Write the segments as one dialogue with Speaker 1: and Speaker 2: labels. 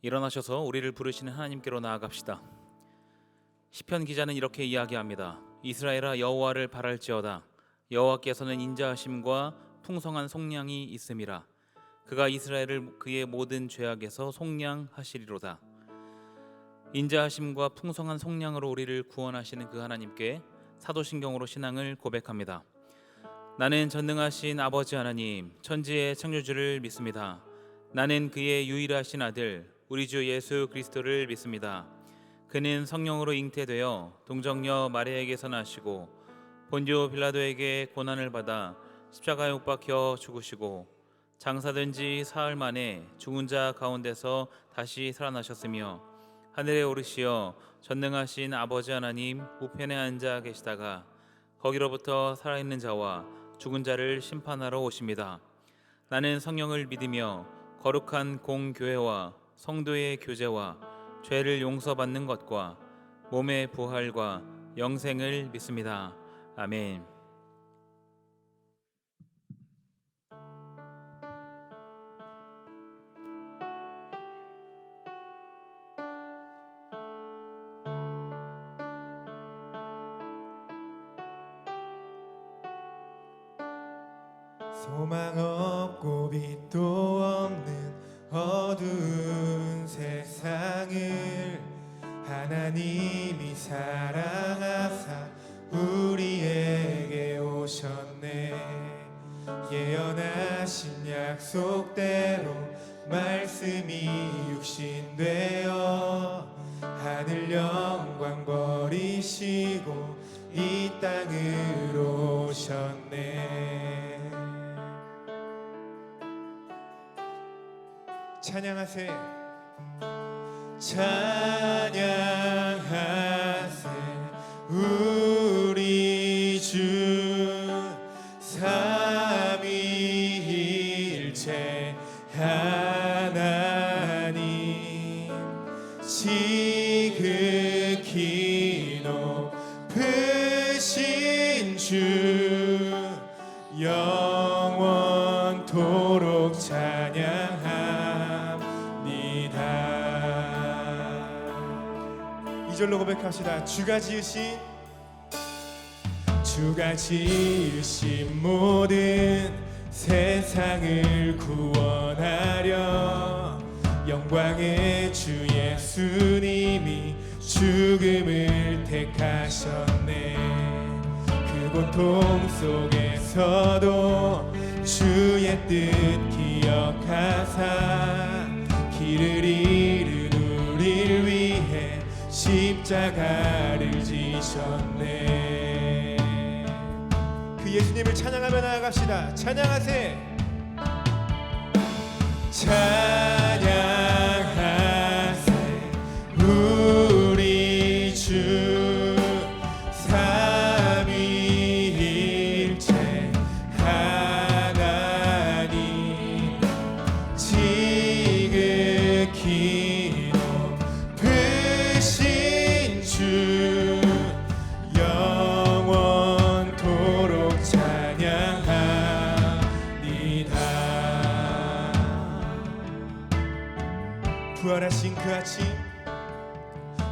Speaker 1: 일어나셔서 우리를 부르시는 하나님께로 나아갑시다. 시편 기자는 이렇게 이야기합니다. 이스라엘아, 여호와를 바랄지어다. 여호와께서는 인자하심과 풍성한 속량이 있음이라. 그가 이스라엘을 그의 모든 죄악에서 속량하시리로다. 인자하심과 풍성한 속량으로 우리를 구원하시는 그 하나님께 사도신경으로 신앙을 고백합니다. 나는 전능하신 아버지 하나님, 천지의 창조주를 믿습니다. 나는 그의 유일하신 아들 우리 주 예수 그리스도를 믿습니다. 그는 성령으로 잉태되어 동정녀 마리아에게서 나시고 본디오 빌라도에게 고난을 받아 십자가에 못 박혀 죽으시고 장사된 지 사흘 만에 죽은 자 가운데서 다시 살아나셨으며 하늘에 오르시어 전능하신 아버지 하나님 우편에 앉아 계시다가 거기로부터 살아있는 자와 죽은 자를 심판하러 오십니다. 나는 성령을 믿으며 거룩한 공교회와 성도의 교제와 죄를 용서받는 것과 몸의 부활과 영생을 믿습니다. 아멘.
Speaker 2: 소망 없고 빛도 없는 어두운 세상을 하나님이 사랑하사 우리에게 오셨네. 예언하신 약속대로 말씀이 육신되어 하늘 영광 버리시고 이 땅으로 오셨네. 찬양하세. 찬양하세 우리 주 삼위일체 하나님, 지극히 높으신 주 영원토록 찬양합니다. 이절로 고백합시다. 주가 지으신 모든 세상을 구원하려 영광의 주 예수님이 죽음을 택하셨네. 그 고통 속에서도 주의 뜻 기억하사 길을 잃은 우릴 위해 십자가를 지셨네. 그 예수님을 찬양하며 나아갑시다. 찬양하세. 찬양하세 우리 주 삼위일체 하나님, 지극히 높으신 주 영원토록 찬양합니다. 부활하신 그 아침,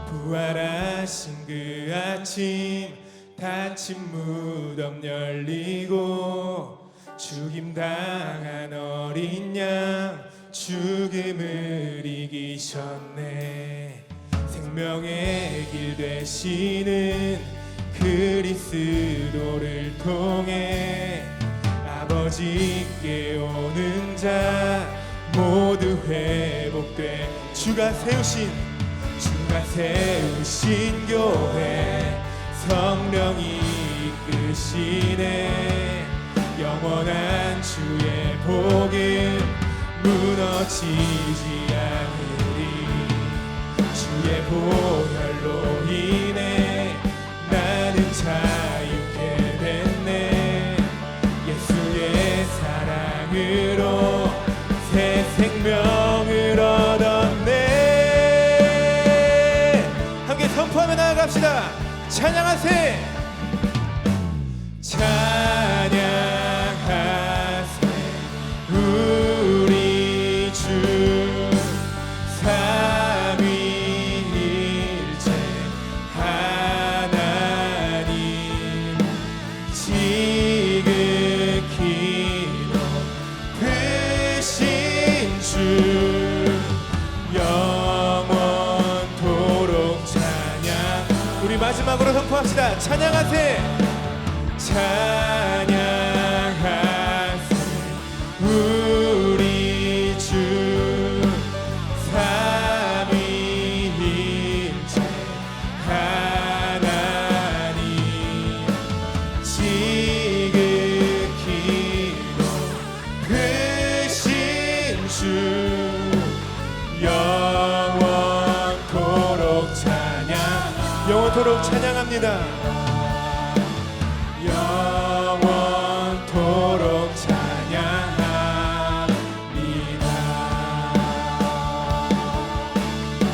Speaker 2: 부활하신 그 아침, 닫힌 무덤 열리고 죽임당한 어린 양 죽음을 이기셨네. 생명의 길 되시는 그리스도를 통해 아버지께 오는 자 모두 회복돼 주가 세우신 교회 성령이 이끄시네. 영원한 주의 복음 무너지지 않으리. 주의 보혈로 인해 나는 자유케 됐네. 예수의 사랑으로 새 생명을 얻었네. 함께 선포하며 나아갑시다. 찬양하세. 찬양하세 우리 주 마지막으로 선포합시다. 찬양하세. 찬양하세 우리 주 삼위일체 하나님 지극히 높으신 주 영원토록 찬양합니다. 영원토록 찬양합니다.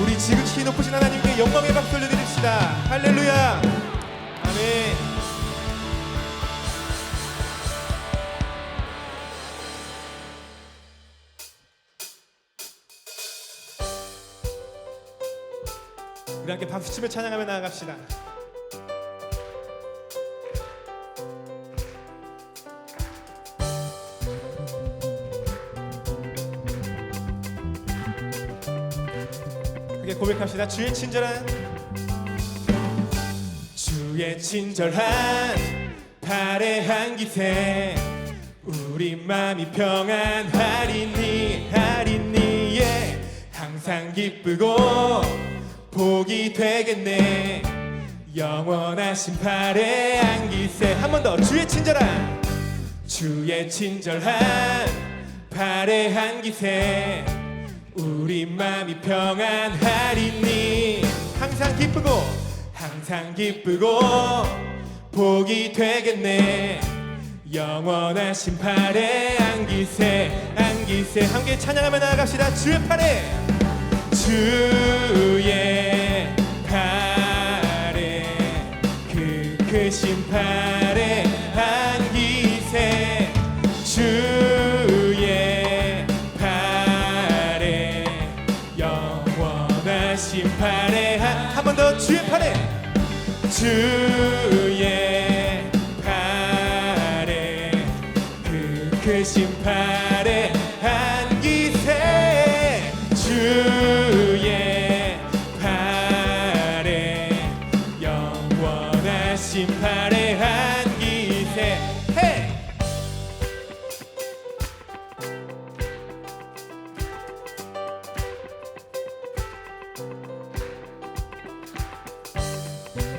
Speaker 2: 우리 지극히 높으신 하나님께 영광의 박수 올려드립시다. 할렐루야. 아멘. 우리 함께 박수치며 찬양하며 나아갑시다. 함께 고백합시다. 주의 친절한 발의 한기세 우리 맘이 평안하리니 예. 항상 기쁘고 복이 되겠네. 영원하신 발의 안기세. 한 번 더. 주의 친절한 발의 한기세 우리 맘이 평안하리니 항상 기쁘고 복이 되겠네. 영원하신 발의 안기세 함께 찬양하며 나아갑시다. 주의 팔에 그 크신 팔에 안기세 주의 팔에 영원하신 팔에 한 번 더. 주의 팔에 그 크신 팔에 안기세 주의 팔에 영원하신 팔에 안기세.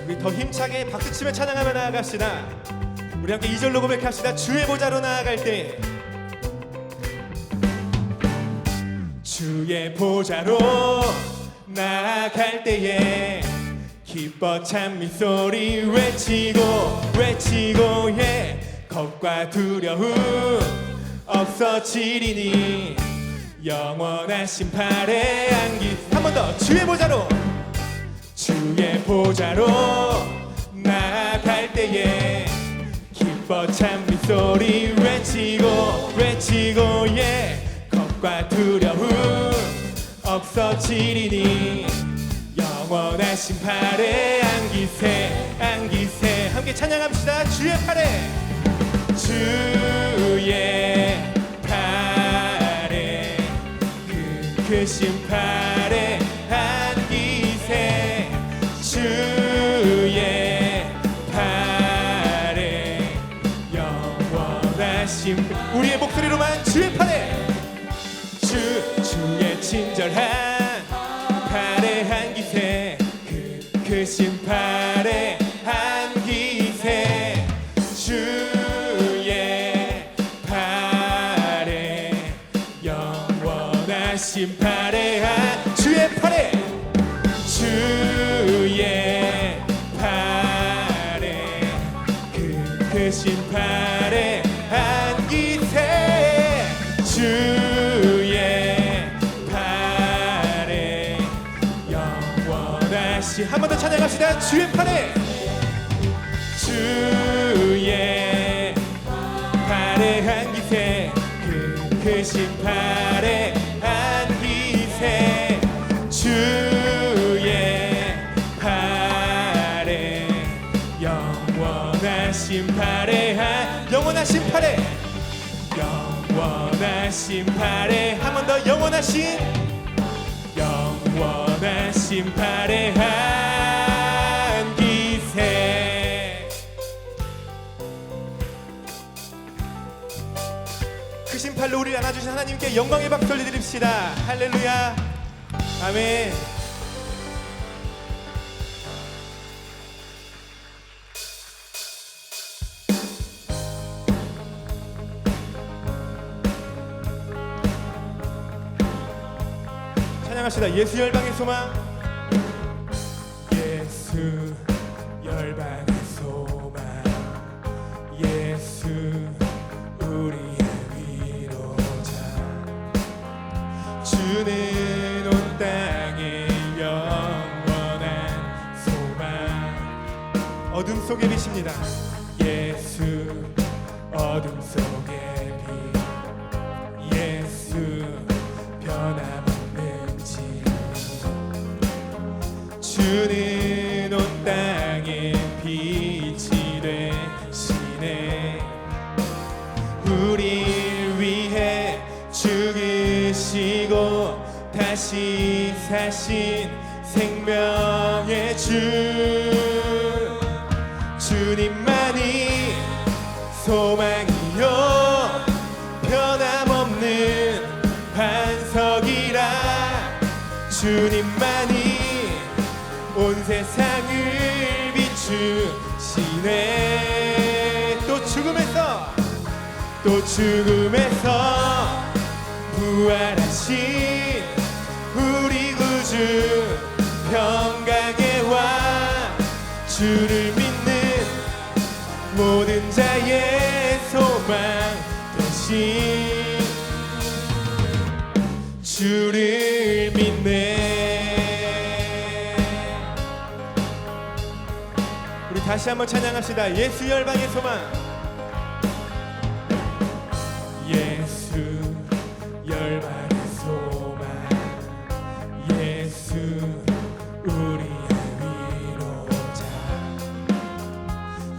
Speaker 2: 우리 더 힘차게 박수치며 찬양하며 나아갑시다. 우리 함께 2절로 고백합시다. 주의 보좌로 나아갈 때 주의 보좌로 나아갈 때에 기뻐 찬미 소리 외치고 예. 겁과 두려움 없어지리니 영원하신 팔에 안기. 한 번 더. 주의 보좌로 나아갈 때에 기뻐 찬미 소리 외치고 예. 겁과 두려움 없어지리니 영원하신 팔에 안기세 함께 찬양합시다. 주의 팔에 그 크신 팔에 안기세 주의 팔에 영원하신 우리의 목소리로만 주의 팔에 주의 친절한 팔에 한기세 그 크신 팔에 한기세 주의 팔에 영원하신 팔에 주의 팔에 그 크신 팔에 한기세 주의 팔에 영원하신. 한 번 더 찬양합시다. 주의 팔에 한기세 그 크신 팔에 한기세 주의 팔에 영원하신 팔에 영원하신 팔에 한 번 더. 영원하신 팔에 한기세 팔로 우리를 안아주신 하나님께 영광의 박수 올려드립시다. 할렐루야. 아멘. 찬양합시다. 예수 열방의 소망. 예수 열방의 소망. 예수 우리의 위로자. 주는 온 땅의 영원한 소망. 어둠 속에 계십니다. 예수 어둠 속에 빛. 예수 변함없는 진리. 주는 온 땅의 빛이 되시네. 우릴 위해 죽으시고 다시 사신 생명의 주. 주님만이 소망이요 변함없는 반석이라. 주님만이 온 세상을 비추시네. 또 죽음에서 부활하신 우리 구주 평강의 왕. 주를 믿는 모든 자의 소망 되신 주를 믿네. 우리 다시 한번 찬양합시다. 예수 열방의 소망. 예수 열방의 소망. 예수 우리의 위로자.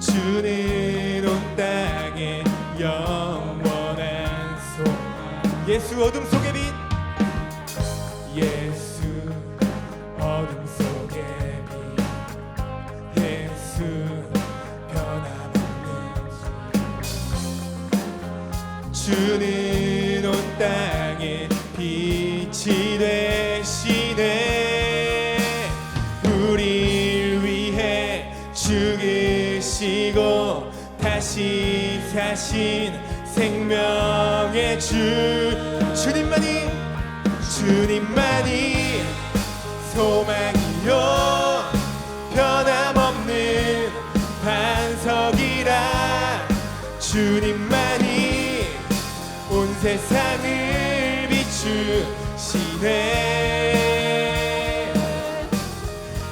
Speaker 2: 주는 온 땅의 영원한 소망. 예수 어둠 속의 빛. 예수 어둠 속의 빛. 예수 변함없는 주. 주는 온 땅의 빛이 되시네. 우릴 위해 죽으시고 다시 사신 생명의 주. 주님만이 소망이요 변함없는 반석이라. 주님만이 온 세상을 비추시네.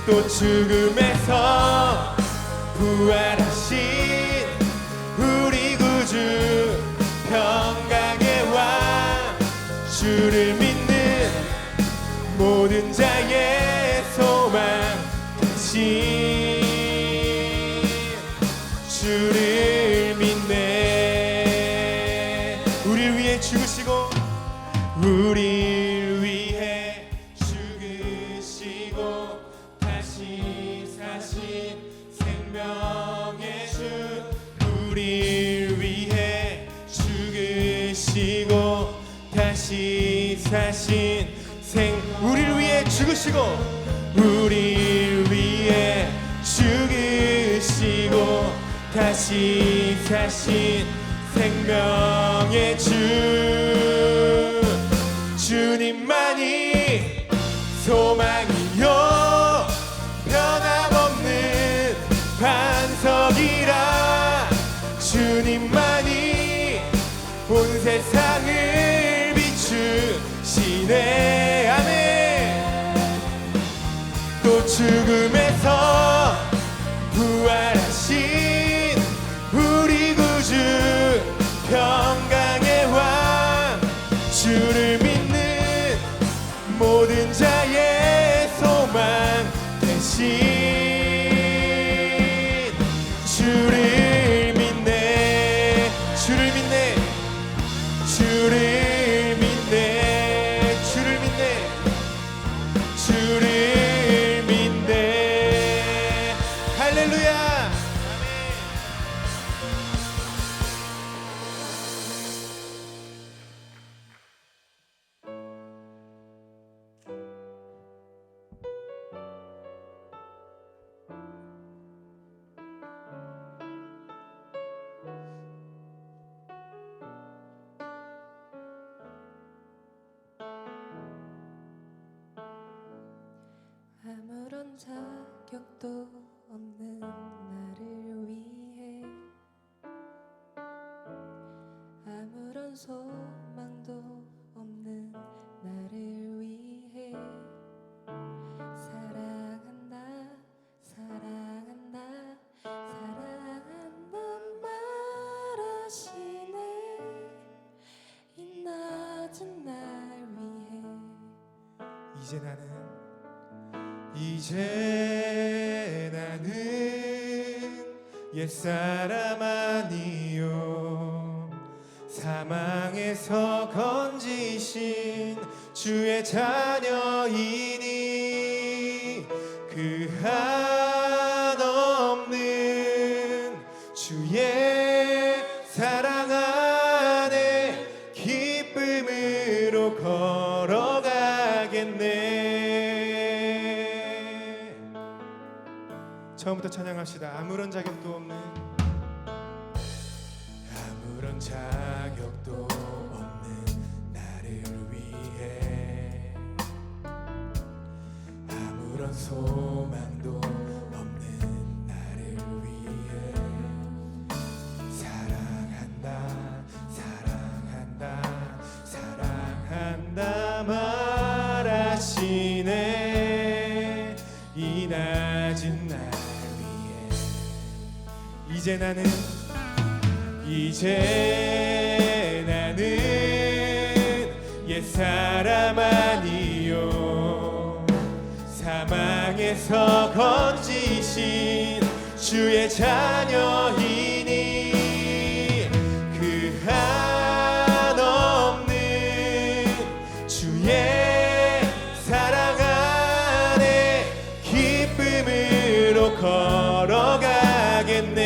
Speaker 2: 또 죽음에서 부활하신 우리 구주 평강의 왕. 주를 믿는 모든 자의 소망 되신 주를 믿네. 우릴 위해 죽으시고 우릴 위해 죽으시고 다시 사신 생명의 주. 우릴 위해 죽으시고 다시 사신 우릴 위해 죽으시고 우릴 위해 죽으시고 다시 사신 생명의 주. 주님만이 소망이요 변함없는 반석이라. 주님만이 온 세상을 비추시네. 아멘. 또 죽음에서 부활하신 우리 구주 평강의 왕. 주를 믿는 모든 자의 소망 되신 주를 믿네. 주를 믿네. 주를 믿네. 주를 믿네. 주를 믿네.
Speaker 3: 아무런 자격도 없는 나를 위해 아무런 소망도 없는 나를 위해 사랑한다 사랑한다 사랑한다 말하시네 이 낮은 날 위해
Speaker 2: 이제 나는 옛사람 아니요 사망에서 건지신 주의 자녀이니 그 한없는 주의 사랑 안에 기쁨으로 걸어가겠네. 처음부터 찬양합시다. 아무런 자격도 없는 나를 위해 아무런 소망도 없는 나를 위해 사랑한다 사랑한다 사랑한다 말하시네 이 낮은 날 위해 이제 나는 옛사람 아니요 사망에서 건지신 주의 자녀이니 그 한없는 주의 사랑 안에 기쁨으로 걸어가겠네.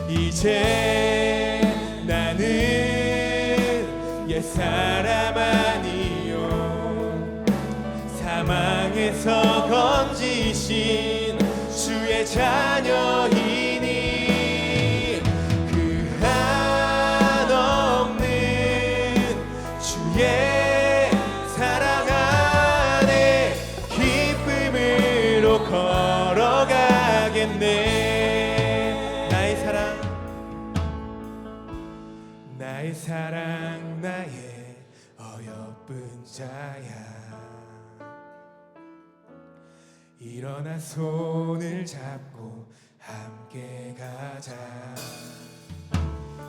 Speaker 2: 이제 나는 옛사람 아니요 사망에서 건지신 주의 자녀이니 그 한없는 주의 사랑 안에 기쁨으로 걸어가겠네. 나의 사랑 나의 어여쁜 자야 일어나 손을 잡고 함께 가자.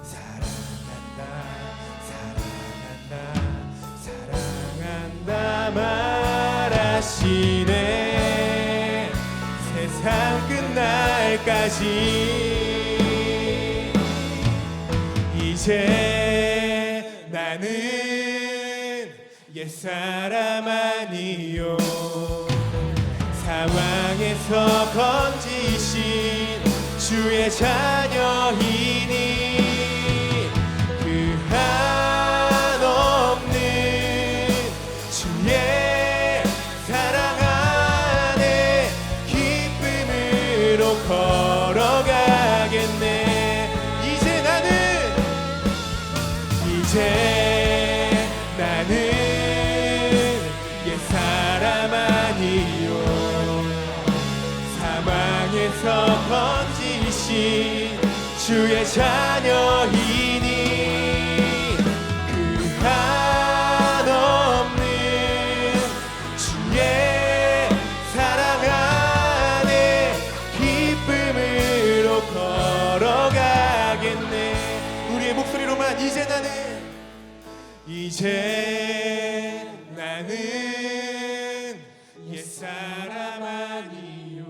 Speaker 2: 사랑한다 사랑한다 사랑한다 말하시네 세상 끝날까지. 이제 나는 옛사람 아니요 상황에서 건지신 주의 자녀이니 그 한없는 주의 사랑 안에 기쁨으로 걸어가겠네. 이제 나는 옛사람 아니요 사망에서 건지신 주의 자녀이니 그 한없는 주의 사랑 안에 기쁨으로 걸어가겠네. 우리의 목소리로만 이제 나는 옛사람 아니요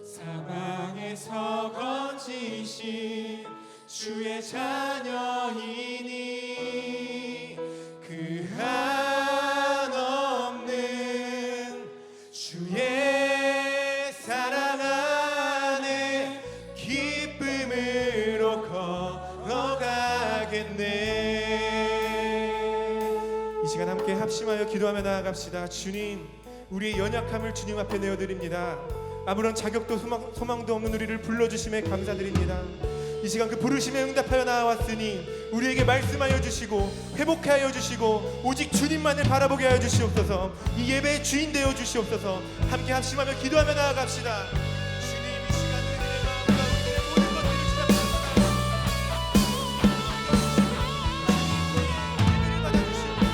Speaker 2: 사망에서 건지신 주의 자녀이니 그 한없는 주의 사랑 안에 기쁨으로 걸어가겠네. 이 시간 함께 합심하여 기도하며 나아갑시다. 주님, 우리의 연약함을 주님 앞에 내어드립니다. 아무런 자격도 소망도 없는 우리를 불러주심에 감사드립니다. 이 시간 그 부르심에 응답하여 나왔으니 우리에게 말씀하여 주시고 회복하여 주시고 오직 주님만을 바라보게 하여 주시옵소서. 이 예배의 주인 되어 주시옵소서. 함께 합심하며 기도하며 나아갑시다. 주님, 이 시간 우리들의 마음과 우리들의 모든 것들을 주장합니다. 예배를 받아주시옵소서.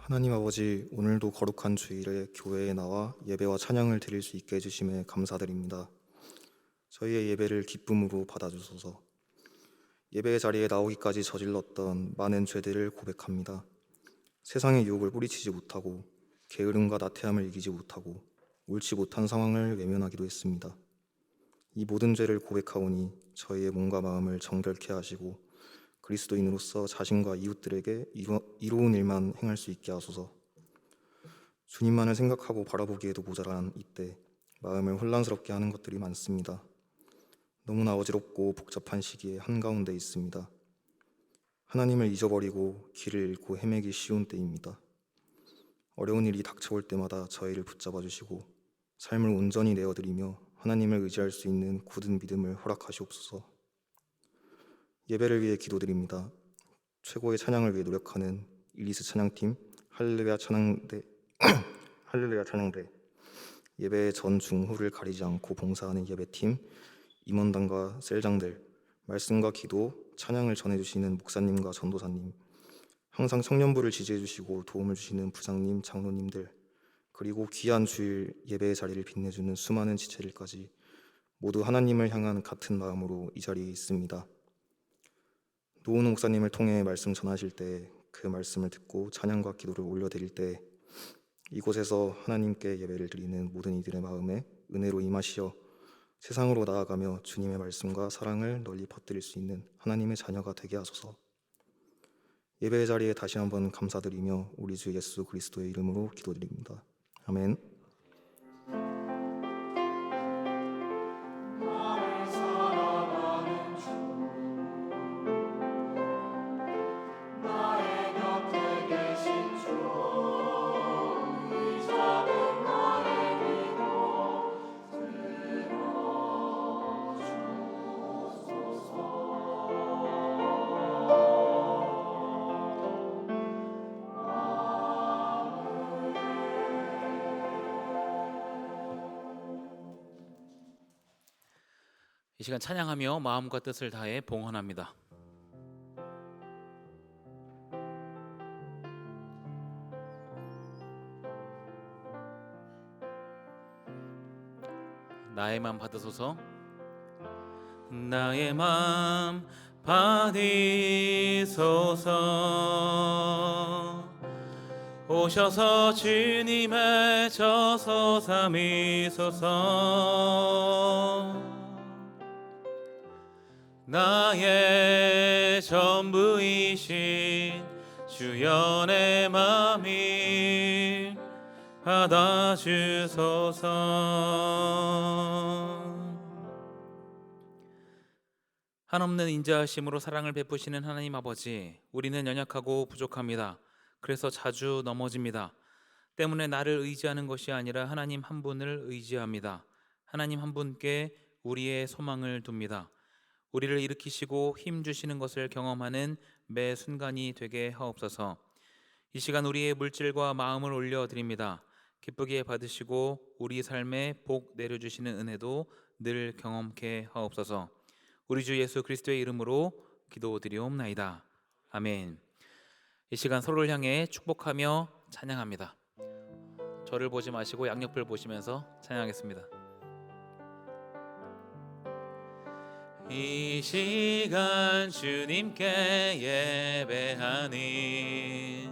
Speaker 4: 하나님 아버지, 오늘도 거룩한 주일에 교회에 나와 예배와 찬양을 드릴 수 있게 해주심에 감사드립니다. 저희의 예배를 기쁨으로 받아주소서. 예배의 자리에 나오기까지 저질렀던 많은 죄들을 고백합니다. 세상의 유혹을 뿌리치지 못하고 게으름과 나태함을 이기지 못하고 옳지 못한 상황을 외면하기도 했습니다. 이 모든 죄를 고백하오니 저희의 몸과 마음을 정결케 하시고 그리스도인으로서 자신과 이웃들에게 이로운 일만 행할 수 있게 하소서. 주님만을 생각하고 바라보기에도 모자란 이때 마음을 혼란스럽게 하는 것들이 많습니다. 너무나 어지럽고 복잡한 시기에 한가운데 있습니다. 하나님을 잊어버리고 길을 잃고 헤매기 쉬운 때입니다. 어려운 일이 닥쳐올 때마다 저희를 붙잡아 주시고 삶을 온전히 내어드리며 하나님을 의지할 수 있는 굳은 믿음을 허락하시옵소서. 예배를 위해 기도드립니다. 최고의 찬양을 위해 노력하는 일리스 찬양팀, 할렐루야 찬양대, 할렐루야 찬양대, 예배의 전 중후를 가리지 않고 봉사하는 예배팀, 임원단과 셀장들, 말씀과 기도, 찬양을 전해주시는 목사님과 전도사님, 항상 청년부를 지지해주시고 도움을 주시는 부장님, 장로님들, 그리고 귀한 주일 예배의 자리를 빛내주는 수많은 지체들까지 모두 하나님을 향한 같은 마음으로 이 자리에 있습니다. 노은호 목사님을 통해 말씀 전하실 때 그 말씀을 듣고 찬양과 기도를 올려드릴 때 이곳에서 하나님께 예배를 드리는 모든 이들의 마음에 은혜로 임하시어 세상으로 나아가며 주님의 말씀과 사랑을 널리 퍼뜨릴 수 있는 하나님의 자녀가 되게 하소서. 예배의 자리에 다시 한번 감사드리며 우리 주 예수 그리스도의 이름으로 기도드립니다. 아멘.
Speaker 1: 이 시간 찬양하며 마음과 뜻을 다해 봉헌합니다. 나의 맘 받으소서. 나의 맘 받으소서. 오셔서 주님의 저서 삼으소서. 나의 전부이신 주여 내 맘을 받아주소서. 한없는 인자하심으로 사랑을 베푸시는 하나님 아버지, 우리는 연약하고 부족합니다. 그래서 자주 넘어집니다. 때문에 나를 의지하는 것이 아니라 하나님 한 분을 의지합니다. 하나님 한 분께 우리의 소망을 둡니다. 우리를 일으키시고 힘 주시는 것을 경험하는 매 순간이 되게 하옵소서. 이 시간 우리의 물질과 마음을 올려드립니다. 기쁘게 받으시고 우리 삶에 복 내려주시는 은혜도 늘 경험케 하옵소서. 우리 주 예수 그리스도의 이름으로 기도드리옵나이다. 아멘. 이 시간 서로를 향해 축복하며 찬양합니다. 저를 보지 마시고 양옆을 보시면서 찬양하겠습니다. 이 시간 주님께 예배하니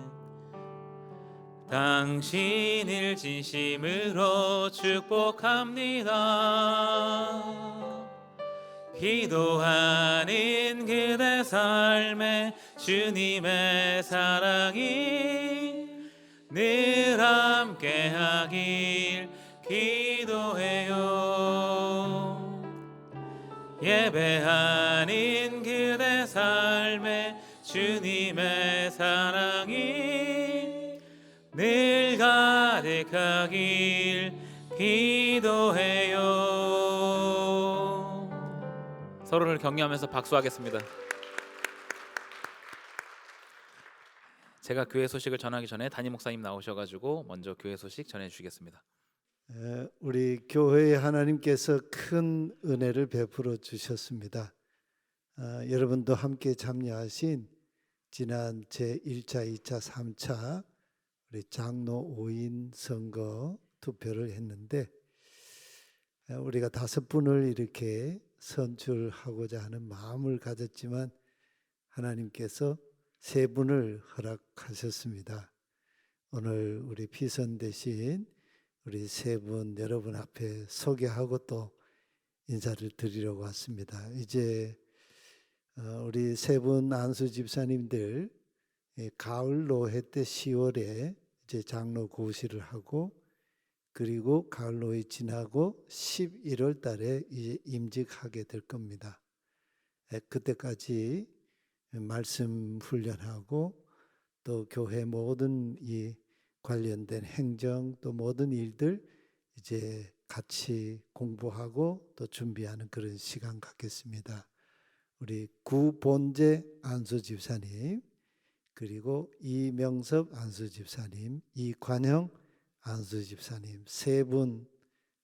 Speaker 1: 당신을 진심으로 축복합니다. 기도하는 그대 삶에 주님의 사랑이 늘 함께하길 기도해요. 예배하는 그대 삶에 주님의 사랑이 늘 가득하길 기도해요. 서로를 격려하면서 박수하겠습니다. 제가 교회 소식을 전하기 전에 담임 목사님 나오셔가지고 먼저 교회 소식 전해주시겠습니다.
Speaker 5: 우리 교회에 하나님께서 큰 은혜를 베풀어 주셨습니다. 여러분도 함께 참여하신 지난 제1차, 2차, 3차 우리 장로 5인 선거 투표를 했는데 우리가 5분을 이렇게 선출하고자 하는 마음을 가졌지만 하나님께서 3분을 허락하셨습니다. 오늘 우리 피선 대신 우리 3분 여러분 앞에 소개하고 또 인사를 드리려고 왔습니다. 이제 우리 3분 안수 집사님들 가을 노회 때 10월에 이제 장로 고시를 하고 그리고 가을 노회 지나고 11월 달에 이제 임직하게 될 겁니다. 그때까지 말씀 훈련하고 또 교회 모든 이 관련된 행정 또 모든 일들 이제 같이 공부하고 또 준비하는 그런 시간 갖겠습니다. 우리 구본재 안수 집사님 그리고 이명섭 안수 집사님, 이관형 안수 집사님 3분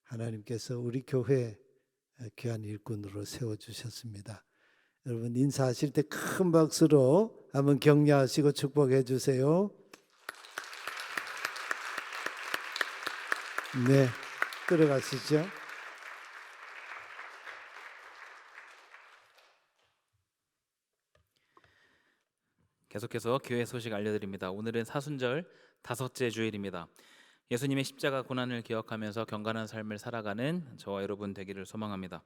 Speaker 5: 하나님께서 우리 교회 귀한 일꾼으로 세워주셨습니다. 여러분 인사하실 때 큰 박수로 한번 격려하시고 축복해 주세요. 네, 들어가시죠.
Speaker 1: 계속해서 교회 소식 알려드립니다. 오늘은 사순절 5째 주일입니다. 예수님의 십자가 고난을 기억하면서 경건한 삶을 살아가는 저와 여러분 되기를 소망합니다.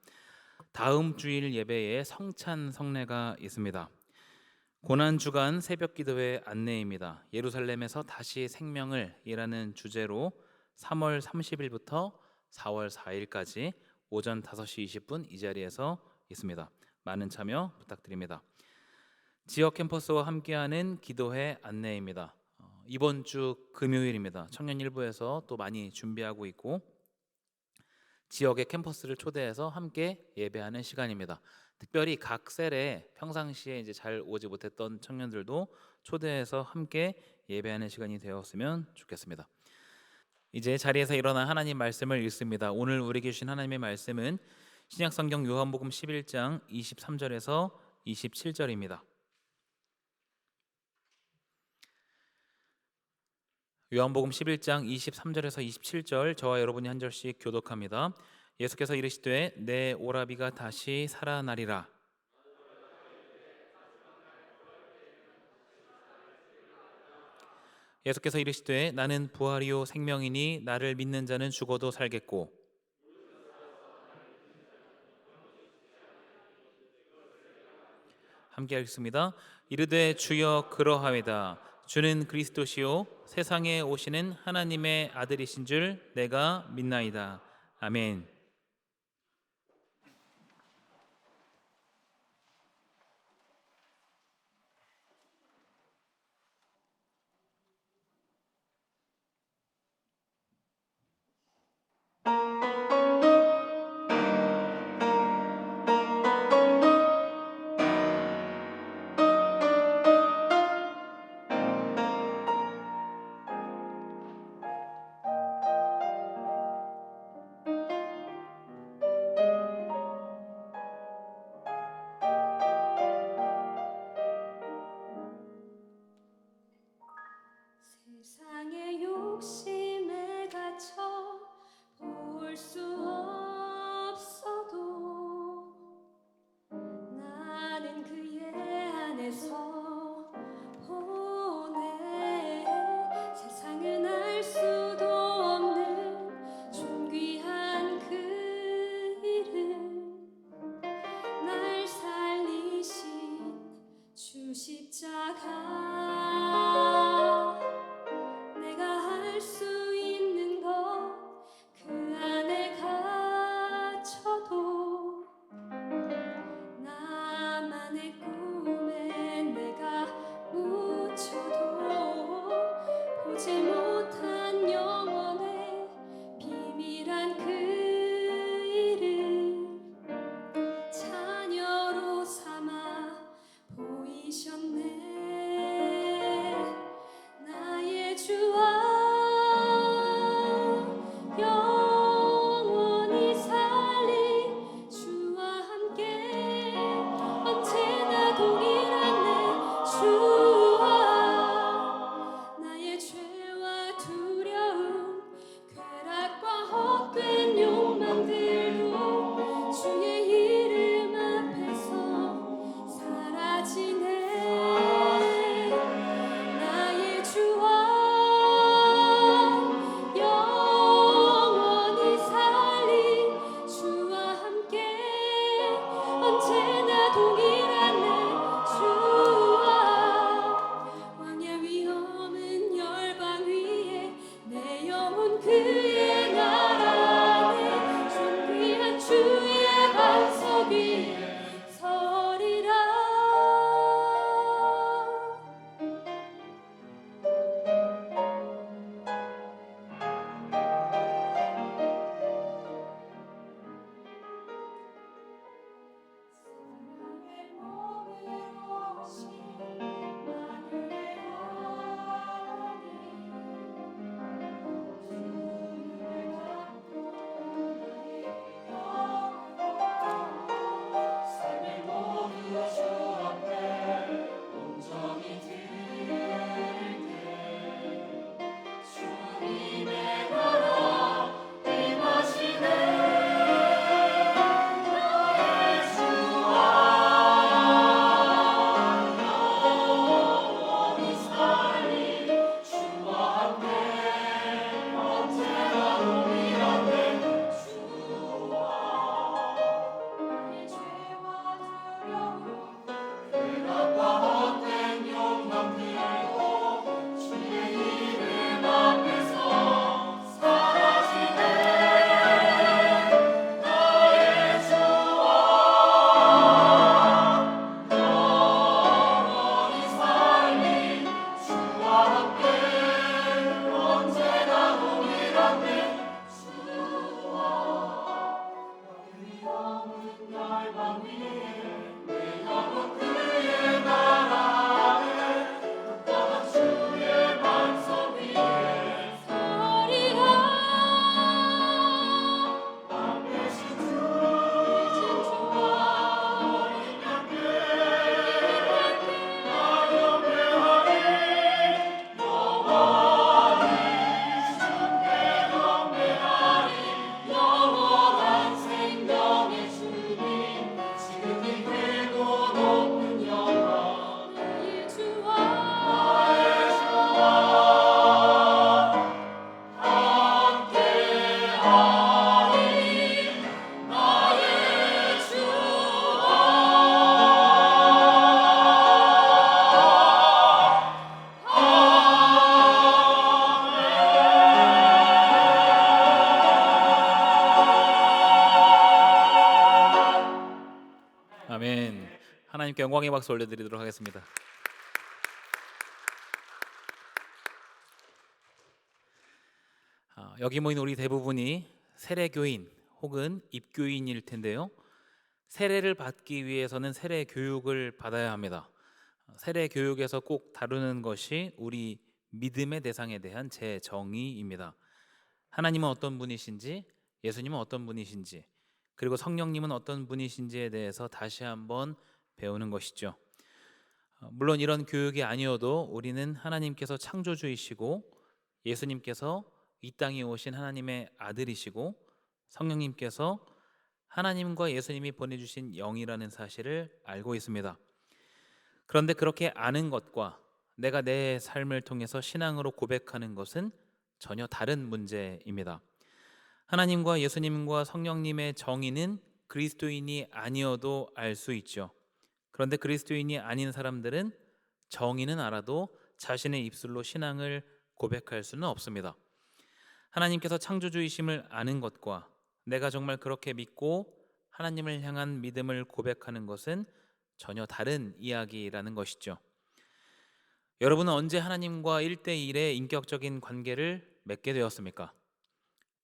Speaker 1: 다음 주일 예배에 성찬 성례가 있습니다. 고난 주간 새벽 기도회 안내입니다. 예루살렘에서 다시 생명을 이라는 주제로 3월 30일부터 4월 4일까지 오전 5시 20분 이 자리에서 있습니다. 많은 참여 부탁드립니다. 지역 캠퍼스와 함께하는 기도회 안내입니다. 이번 주 금요일입니다. 청년일부에서 또 많이 준비하고 있고 지역의 캠퍼스를 초대해서 함께 예배하는 시간입니다. 특별히 각 셀에 평상시에 이제 잘 오지 못했던 청년들도 초대해서 함께 예배하는 시간이 되었으면 좋겠습니다. 이제 자리에서 일어나 하나님 말씀을 읽습니다. 오늘 우리에게 주신 하나님의 말씀은 신약성경 요한복음 11장 23절에서 27절입니다. 요한복음 11장 23절에서 27절 저와 여러분이 한 절씩 교독합니다. 예수께서 이르시되 내 오라비가 다시 살아나리라. 예수께서 이르시되 나는 부활이요 생명이니 나를 믿는 자는 죽어도 살겠고 함께 읽습니다. 이르되 주여 그러하이다. 주는 그리스도시요 세상에 오시는 하나님의 아들이신 줄 내가 믿나이다. 아멘.
Speaker 3: 세상의 욕심에
Speaker 1: 영광의 박수 올려드리도록 하겠습니다. 여기 모인 우리 대부분이 세례교인 혹은 입교인일 텐데요. 세례를 받기 위해서는 세례 교육을 받아야 합니다. 세례 교육에서 꼭 다루는 것이 우리 믿음의 대상에 대한 재정의입니다. 하나님은 어떤 분이신지, 예수님은 어떤 분이신지, 그리고 성령님은 어떤 분이신지에 대해서 다시 한번 배우는 것이죠. 물론 이런 교육이 아니어도 우리는 하나님께서 창조주이시고 예수님께서 이 땅에 오신 하나님의 아들이시고 성령님께서 하나님과 예수님이 보내주신 영이라는 사실을 알고 있습니다. 그런데 그렇게 아는 것과 내가 내 삶을 통해서 신앙으로 고백하는 것은 전혀 다른 문제입니다. 하나님과 예수님과 성령님의 정의는 그리스도인이 아니어도 알 수 있죠. 그런데 그리스도인이 아닌 사람들은 정의는 알아도 자신의 입술로 신앙을 고백할 수는 없습니다. 하나님께서 창조주이심을 아는 것과 내가 정말 그렇게 믿고 하나님을 향한 믿음을 고백하는 것은 전혀 다른 이야기라는 것이죠. 여러분은 언제 하나님과 1대1의 인격적인 관계를 맺게 되었습니까?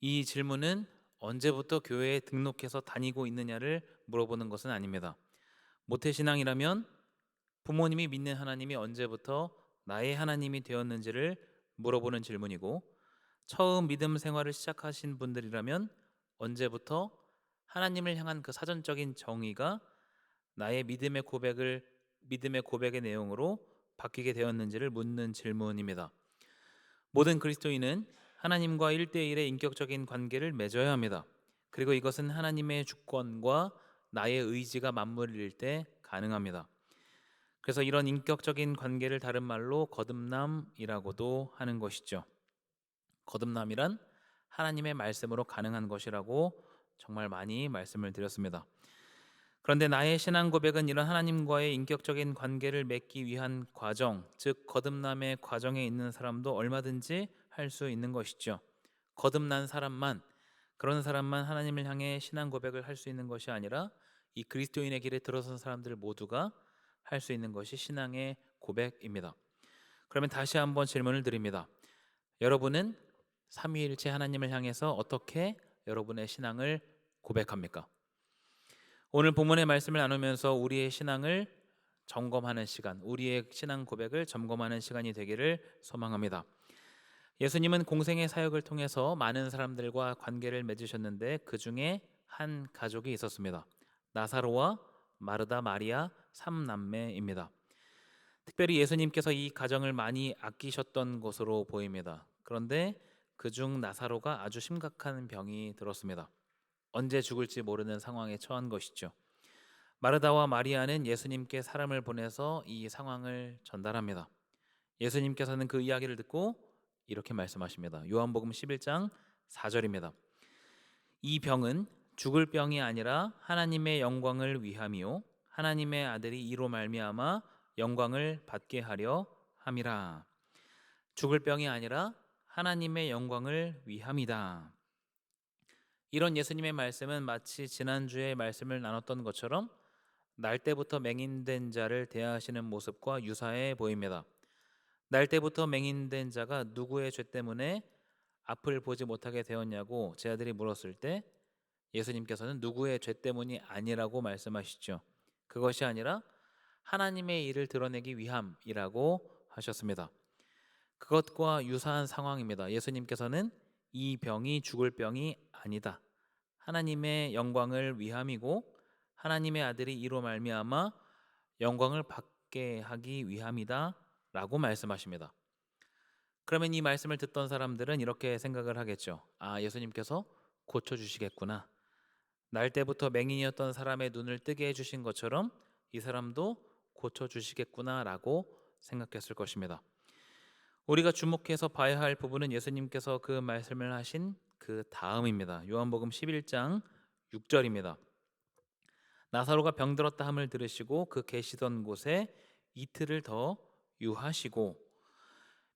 Speaker 1: 이 질문은 언제부터 교회에 등록해서 다니고 있느냐를 물어보는 것은 아닙니다. 모태신앙이라면 부모님이 믿는 하나님이 언제부터 나의 하나님이 되었는지를 물어보는 질문이고, 처음 믿음 생활을 시작하신 분들이라면 언제부터 하나님을 향한 그 사전적인 정의가 나의 믿음의 고백의 내용으로 바뀌게 되었는지를 묻는 질문입니다. 모든 그리스도인은 하나님과 1대1의 인격적인 관계를 맺어야 합니다. 그리고 이것은 하나님의 주권과 나의 의지가 맞물릴 때 가능합니다. 그래서 이런 인격적인 관계를 다른 말로 거듭남이라고도 하는 것이죠. 거듭남이란 하나님의 말씀으로 가능한 것이라고 정말 많이 말씀을 드렸습니다. 그런데 나의 신앙 고백은 이런 하나님과의 인격적인 관계를 맺기 위한 과정, 즉 거듭남의 과정에 있는 사람도 얼마든지 할 수 있는 것이죠. 거듭난 사람만, 그런 사람만 하나님을 향해 신앙 고백을 할 수 있는 것이 아니라 이 그리스도인의 길에 들어선 사람들 모두가 할 수 있는 것이 신앙의 고백입니다. 그러면 다시 한번 질문을 드립니다. 여러분은 삼위일체 하나님을 향해서 어떻게 여러분의 신앙을 고백합니까? 오늘 본문의 말씀을 나누면서 우리의 신앙을 점검하는 시간, 우리의 신앙 고백을 점검하는 시간이 되기를 소망합니다. 예수님은 공생의 사역을 통해서 많은 사람들과 관계를 맺으셨는데 그 중에 한 가족이 있었습니다. 나사로와 마르다, 마리아 3남매입니다. 특별히 예수님께서 이 가정을 많이 아끼셨던 것으로 보입니다. 그런데 그중 나사로가 아주 심각한 병이 들었습니다. 언제 죽을지 모르는 상황에 처한 것이죠. 마르다와 마리아는 예수님께 사람을 보내서 이 상황을 전달합니다. 예수님께서는 그 이야기를 듣고 이렇게 말씀하십니다. 요한복음 11장 4절입니다. 이 병은 죽을 병이 아니라 하나님의 영광을 위함이요 하나님의 아들이 이로 말미암아 영광을 받게 하려 함이라. 죽을 병이 아니라 하나님의 영광을 위함이다. 이런 예수님의 말씀은 마치 지난주에 말씀을 나눴던 것처럼 날 때부터 맹인된 자를 대하시는 모습과 유사해 보입니다. 날 때부터 맹인된 자가 누구의 죄 때문에 앞을 보지 못하게 되었냐고 제 아들이 물었을 때 예수님께서는 누구의 죄 때문이 아니라고 말씀하시죠. 그것이 아니라 하나님의 일을 드러내기 위함이라고 하셨습니다. 그것과 유사한 상황입니다. 예수님께서는 이 병이 죽을 병이 아니다. 하나님의 영광을 위함이고 하나님의 아들이 이로 말미암아 영광을 받게 하기 위함이다 라고 말씀하십니다. 그러면 이 말씀을 듣던 사람들은 이렇게 생각을 하겠죠. 아, 예수님께서 고쳐주시겠구나. 날 때부터 맹인이었던 사람의 눈을 뜨게 해주신 것처럼 이 사람도 고쳐주시겠구나 라고 생각했을 것입니다. 우리가 주목해서 봐야 할 부분은 예수님께서 그 말씀을 하신 그 다음입니다. 요한복음 11장 6절입니다. 나사로가 병들었다 함을 들으시고 그 계시던 곳에 이틀을 더 유하시고,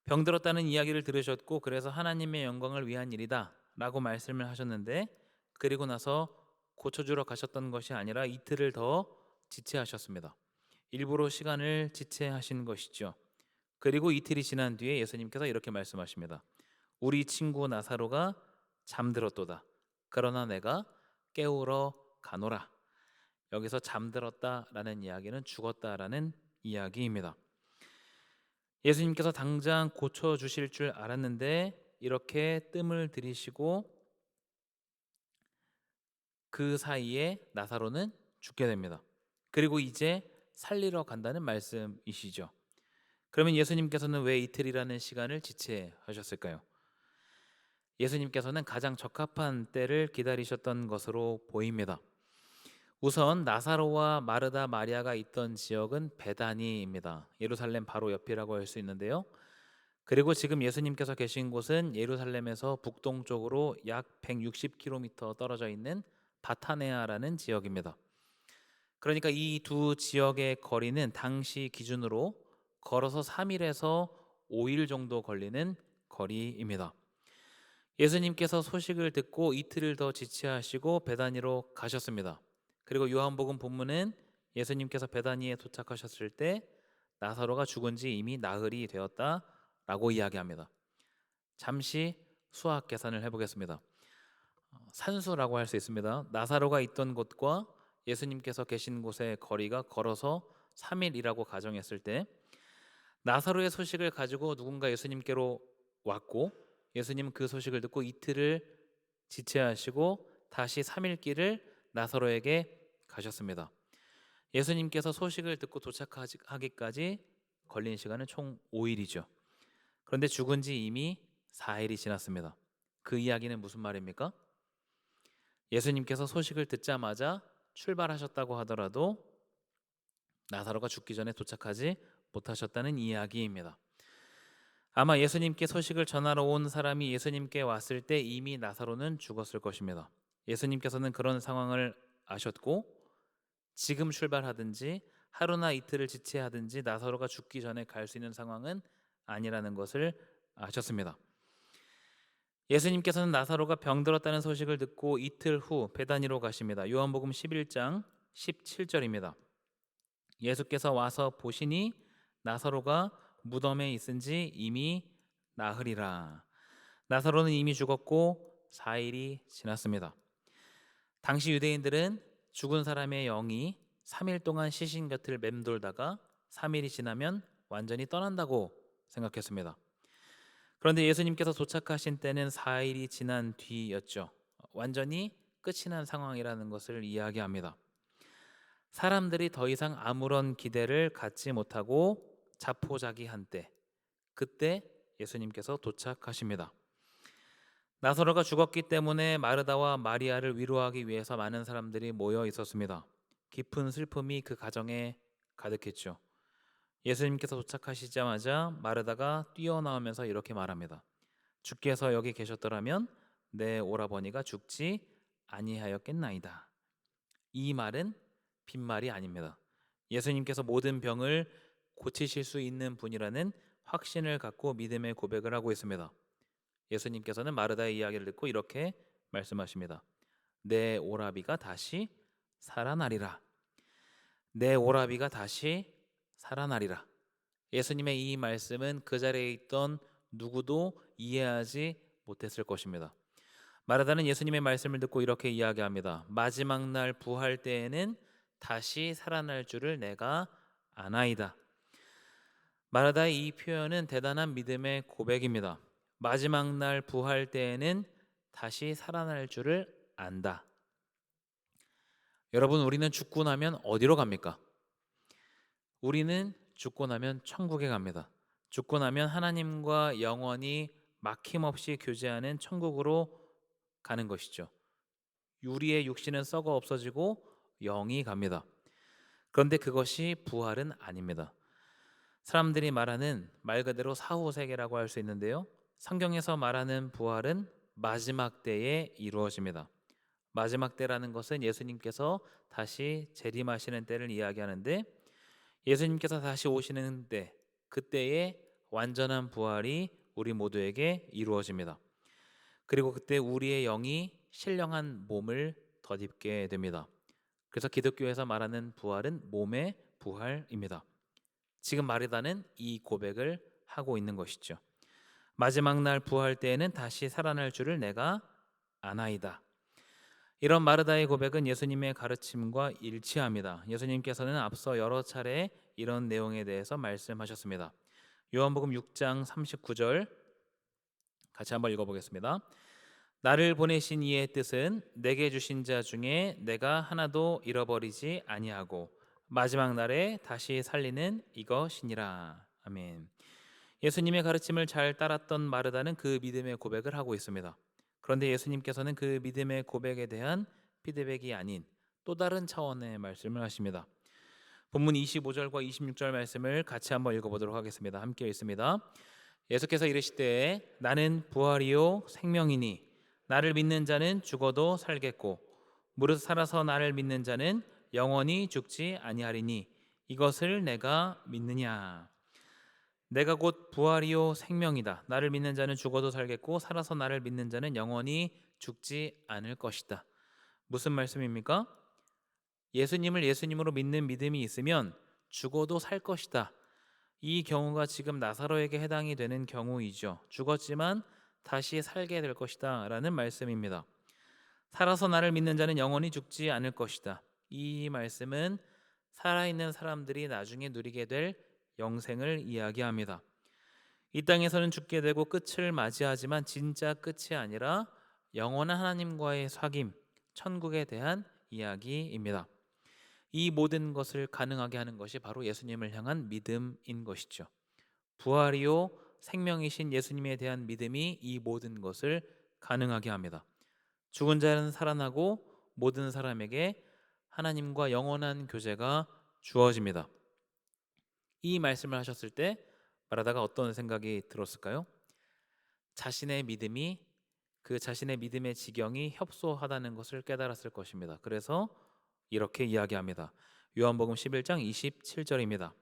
Speaker 1: 병들었다는 이야기를 들으셨고 그래서 하나님의 영광을 위한 일이다 라고 말씀을 하셨는데, 그리고 나서 고쳐주러 가셨던 것이 아니라 이틀을 더 지체하셨습니다. 일부러 시간을 지체하신 것이죠. 그리고 이틀이 지난 뒤에 예수님께서 이렇게 말씀하십니다. 우리 친구 나사로가 잠들었도다. 그러나 내가 깨우러 가노라. 여기서 잠들었다라는 이야기는 죽었다라는 이야기입니다. 예수님께서 당장 고쳐 주실 줄 알았는데 이렇게 뜸을 들이시고 그 사이에 나사로는 죽게 됩니다. 그리고 이제 살리러 간다는 말씀이시죠. 그러면 예수님께서는 왜 이틀이라는 시간을 지체하셨을까요? 예수님께서는 가장 적합한 때를 기다리셨던 것으로 보입니다. 우선 나사로와 마르다 마리아가 있던 지역은 베다니입니다. 예루살렘 바로 옆이라고 할 수 있는데요. 그리고 지금 예수님께서 계신 곳은 예루살렘에서 북동쪽으로 약 160km 떨어져 있는 바타네아라는 지역입니다. 그러니까 이 두 지역의 거리는 당시 기준으로 걸어서 3일에서 5일 정도 걸리는 거리입니다. 예수님께서 소식을 듣고 이틀을 더 지체하시고 베다니로 가셨습니다. 그리고 요한복음 본문은 예수님께서 베다니에 도착하셨을 때 나사로가 죽은 지 이미 나흘이 되었다라고 이야기합니다. 잠시 수학 계산을 해보겠습니다. 산수라고 할 수 있습니다. 나사로가 있던 곳과 예수님께서 계신 곳의 거리가 걸어서 3일이라고 가정했을 때 나사로의 소식을 가지고 누군가 예수님께로 왔고 예수님은 그 소식을 듣고 이틀을 지체하시고 다시 3일 길을 나사로에게 가셨습니다. 예수님께서 소식을 듣고 도착하기까지 걸린 시간은 총 5일이죠. 그런데 죽은 지 이미 4일이 지났습니다. 그 이야기는 무슨 말입니까? 예수님께서 소식을 듣자마자 출발하셨다고 하더라도 나사로가 죽기 전에 도착하지 못하셨다는 이야기입니다. 아마 예수님께 소식을 전하러 온 사람이 예수님께 왔을 때 이미 나사로는 죽었을 것입니다. 예수님께서는 그런 상황을 아셨고 지금 출발하든지 하루나 이틀을 지체하든지 나사로가 죽기 전에 갈 수 있는 상황은 아니라는 것을 아셨습니다. 예수님께서는 나사로가 병들었다는 소식을 듣고 이틀 후 베다니로 가십니다. 요한복음 11장 17절입니다. 예수께서 와서 보시니 나사로가 무덤에 있은지 이미 나흘이라. 나사로는 이미 죽었고 4일이 지났습니다. 당시 유대인들은 죽은 사람의 영이 3일 동안 시신 곁을 맴돌다가 3일이 지나면 완전히 떠난다고 생각했습니다. 그런데 예수님께서 도착하신 때는 4일이 지난 뒤였죠. 완전히 끝이 난 상황이라는 것을 이야기합니다. 사람들이 더 이상 아무런 기대를 갖지 못하고 자포자기한 때, 그때 예수님께서 도착하십니다. 나사로가 죽었기 때문에 마르다와 마리아를 위로하기 위해서 많은 사람들이 모여 있었습니다. 깊은 슬픔이 그 가정에 가득했죠. 예수님께서 도착하시자마자 마르다가 뛰어나오면서 이렇게 말합니다. 주께서 여기 계셨더라면 내 오라버니가 죽지 아니하였겠나이다. 이 말은 빈말이 아닙니다. 예수님께서 모든 병을 고치실 수 있는 분이라는 확신을 갖고 믿음의 고백을 하고 있습니다. 예수님께서는 마르다의 이야기를 듣고 이렇게 말씀하십니다. 내 오라비가 다시 살아나리라. 내 오라비가 다시 살아나리라. 예수님의 이 말씀은 그 자리에 있던 누구도 이해하지 못했을 것입니다. 마르다는 예수님의 말씀을 듣고 이렇게 이야기합니다. 마지막 날 부활 때에는 다시 살아날 줄을 내가 아나이다. 마르다의 이 표현은 대단한 믿음의 고백입니다. 마지막 날 부활 때에는 다시 살아날 줄을 안다. 여러분, 우리는 죽고 나면 어디로 갑니까? 우리는 죽고 나면 천국에 갑니다. 죽고 나면 하나님과 영원히 막힘없이 교제하는 천국으로 가는 것이죠. 우리의 육신은 썩어 없어지고 영이 갑니다. 그런데 그것이 부활은 아닙니다. 사람들이 말하는 말 그대로 사후세계라고 할 수 있는데요. 성경에서 말하는 부활은 마지막 때에 이루어집니다. 마지막 때라는 것은 예수님께서 다시 재림하시는 때를 이야기하는데 예수님께서 다시 오시는 때, 그때에 완전한 부활이 우리 모두에게 이루어집니다. 그리고 그때 우리의 영이 신령한 몸을 덧입게 됩니다. 그래서 기독교에서 말하는 부활은 몸의 부활입니다. 지금 마르다는 이 고백을 하고 있는 것이죠. 마지막 날 부활 때에는 다시 살아날 줄을 내가 아나이다. 이런 마르다의 고백은 예수님의 가르침과 일치합니다. 예수님께서는 앞서 여러 차례 이런 내용에 대해서 말씀하셨습니다. 요한복음 6장 39절 같이 한번 읽어보겠습니다. 나를 보내신 이의 뜻은 내게 주신 자 중에 내가 하나도 잃어버리지 아니하고 마지막 날에 다시 살리는 이것이니라. 아멘. 예수님의 가르침을 잘 따랐던 마르다는 그 믿음의 고백을 하고 있습니다. 그런데 예수님께서는 그 믿음의 고백에 대한 피드백이 아닌 또 다른 차원의 말씀을 하십니다. 본문 25절과 26절 말씀을 같이 한번 읽어보도록 하겠습니다. 함께 읽습니다. 예수께서 이르시되 나는 부활이요 생명이니 나를 믿는 자는 죽어도 살겠고 무릇 살아서 나를 믿는 자는 영원히 죽지 아니하리니 이것을 내가 믿느냐. 내가 곧 부활이요 생명이다. 나를 믿는 자는 죽어도 살겠고 살아서 나를 믿는 자는 영원히 죽지 않을 것이다. 무슨 말씀입니까? 예수님을 예수님으로 믿는 믿음이 있으면 죽어도 살 것이다. 이 경우가 지금 나사로에게 해당이 되는 경우이죠. 죽었지만 다시 살게 될 것이다 라는 말씀입니다. 살아서 나를 믿는 자는 영원히 죽지 않을 것이다. 이 말씀은 살아있는 사람들이 나중에 누리게 될 영생을 이야기합니다. 이 땅에서는 죽게 되고 끝을 맞이하지만 진짜 끝이 아니라 영원한 하나님과의 사귐, 천국에 대한 이야기입니다. 이 모든 것을 가능하게 하는 것이 바로 예수님을 향한 믿음인 것이죠. 부활이요 생명이신 예수님에 대한 믿음이 이 모든 것을 가능하게 합니다. 죽은 자는 살아나고 모든 사람에게 하나님과 영원한 교제가 주어집니다. 이 말씀을 하셨을 때 마르다가 어떤 생각이 들었을까요? 자신의 믿음이 그 자신의 믿음의 지경이 협소하다는 것을 깨달았을 것입니다. 그래서 이렇게 이야기합니다. 요한복음 11장 27절입니다.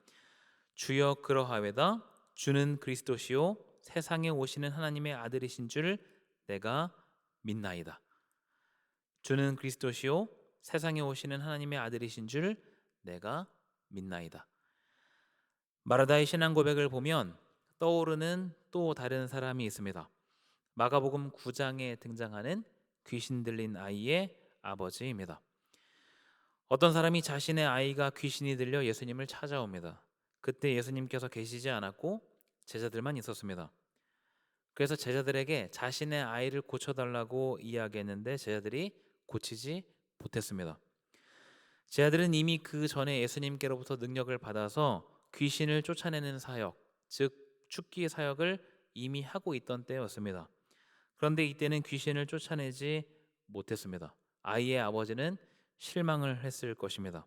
Speaker 1: 주여 그러하외다. 주는 그리스도시요 세상에 오시는 하나님의 아들이신 줄 내가 믿나이다. 주는 그리스도시요 세상에 오시는 하나님의 아들이신 줄 내가 믿나이다. 마르다의 신앙 고백을 보면 떠오르는 또 다른 사람이 있습니다. 마가복음 9장에 등장하는 귀신 들린 아이의 아버지입니다. 어떤 사람이 자신의 아이가 귀신이 들려 예수님을 찾아옵니다. 그때 예수님께서 계시지 않았고 제자들만 있었습니다. 그래서 제자들에게 자신의 아이를 고쳐달라고 이야기했는데 제자들이 고치지 못했습니다. 제자들은 이미 그 전에 예수님께로부터 능력을 받아서 귀신을 쫓아내는 사역, 즉 축기 사역을 이미 하고 있던 때였습니다. 그런데 이때는 귀신을 쫓아내지 못했습니다. 아이의 아버지는 실망을 했을 것입니다.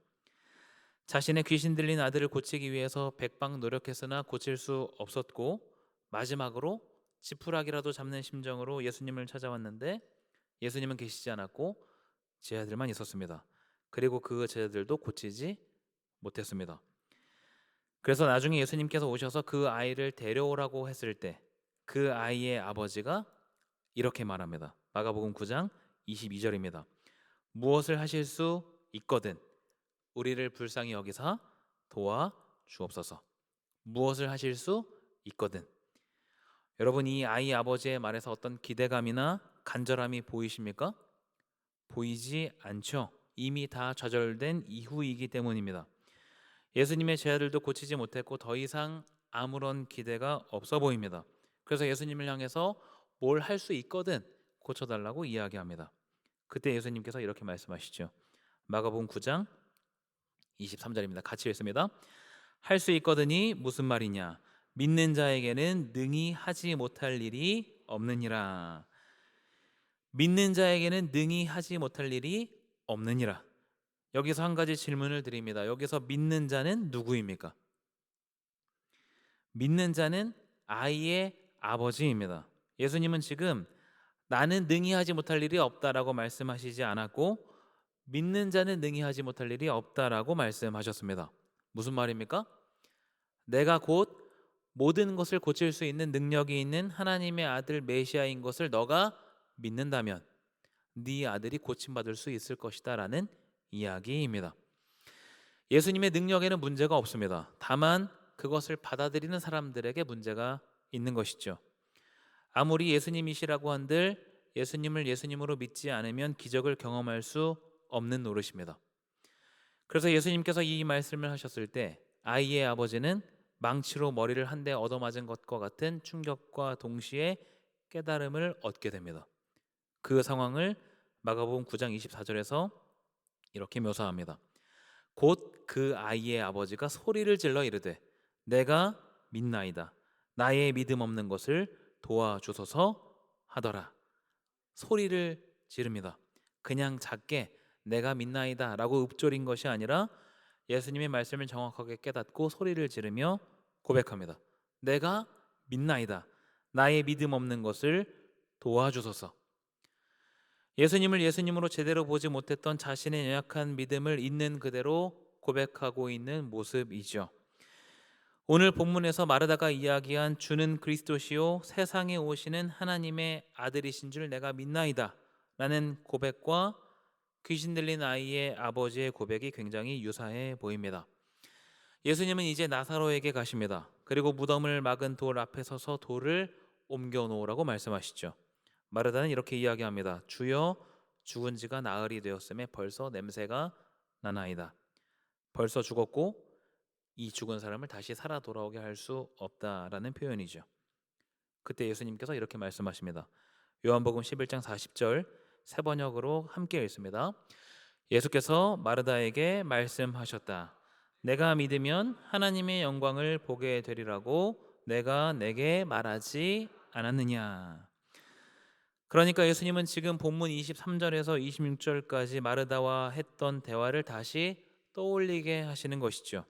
Speaker 1: 자신의 귀신 들린 아들을 고치기 위해서 백방 노력했으나 고칠 수 없었고 마지막으로 지푸라기라도 잡는 심정으로 예수님을 찾아왔는데 예수님은 계시지 않았고 제자들만 있었습니다. 그리고 그 제자들도 고치지 못했습니다. 그래서 나중에 예수님께서 오셔서 그 아이를 데려오라고 했을 때 그 아이의 아버지가 이렇게 말합니다. 마가복음 9장 22절입니다. 무엇을 하실 수 있거든 우리를 불쌍히 여기사 도와 주옵소서. 무엇을 하실 수 있거든. 여러분 이 아이 아버지의 말에서 어떤 기대감이나 간절함이 보이십니까? 보이지 않죠. 이미 다 좌절된 이후이기 때문입니다. 예수님의 제자들도 고치지 못했고 더 이상 아무런 기대가 없어 보입니다. 그래서 예수님을 향해서 뭘 할 수 있거든 고쳐달라고 이야기합니다. 그때 예수님께서 이렇게 말씀하시죠. 마가복음 9장 23절입니다. 같이 읽습니다. 할 수 있거든이 무슨 말이냐? 믿는 자에게는 능히 하지 못할 일이 없느니라. 믿는 자에게는 능히 하지 못할 일이 없느니라. 여기서 한 가지 질문을 드립니다. 여기서 믿는 자는 누구입니까? 믿는 자는 아이의 아버지입니다. 예수님은 지금 나는 능히 하지 못할 일이 없다라고 말씀하시지 않았고 믿는 자는 능히 하지 못할 일이 없다라고 말씀하셨습니다. 무슨 말입니까? 내가 곧 모든 것을 고칠 수 있는 능력이 있는 하나님의 아들 메시아인 것을 너가 믿는다면 네 아들이 고침받을 수 있을 것이다 라는 이야기입니다. 예수님의 능력에는 문제가 없습니다. 다만 그것을 받아들이는 사람들에게 문제가 있는 것이죠. 아무리 예수님이시라고 한들 예수님을 예수님으로 믿지 않으면 기적을 경험할 수 없는 노릇입니다. 그래서 예수님께서 이 말씀을 하셨을 때 아이의 아버지는 망치로 머리를 한 대 얻어맞은 것과 같은 충격과 동시에 깨달음을 얻게 됩니다. 그 상황을 마가복음 9장 24절에서 이렇게 묘사합니다. 곧 그 아이의 아버지가 소리를 질러 이르되 내가 믿나이다. 나의 믿음 없는 것을 도와주소서 하더라. 소리를 지릅니다. 그냥 작게 내가 믿나이다 라고 읊조린 것이 아니라 예수님의 말씀을 정확하게 깨닫고 소리를 지르며 고백합니다. 내가 믿나이다. 나의 믿음 없는 것을 도와주소서. 예수님을 예수님으로 제대로 보지 못했던 자신의 연약한 믿음을 있는 그대로 고백하고 있는 모습이죠. 오늘 본문에서 마르다가 이야기한 주는 그리스도시요 세상에 오시는 하나님의 아들이신 줄 내가 믿나이다 라는 고백과 귀신 들린 아이의 아버지의 고백이 굉장히 유사해 보입니다. 예수님은 이제 나사로에게 가십니다. 그리고 무덤을 막은 돌 앞에 서서 돌을 옮겨 놓으라고 말씀하시죠. 마르다는 이렇게 이야기합니다. 주여, 죽은 지가 나흘이 되었음에 벌써 냄새가 나나이다. 벌써 죽었고 이 죽은 사람을 다시 살아 돌아오게 할 수 없다라는 표현이죠. 그때 예수님께서 이렇게 말씀하십니다. 요한복음 11장 40절 세 번역으로 함께 읽습니다. 예수께서 마르다에게 말씀하셨다. 내가 믿으면 하나님의 영광을 보게 되리라고 내가 내게 말하지 않았느냐. 그러니까 예수님은 지금 본문 23절에서 26절까지 마르다와 했던 대화를 다시 떠올리게 하시는 것이죠.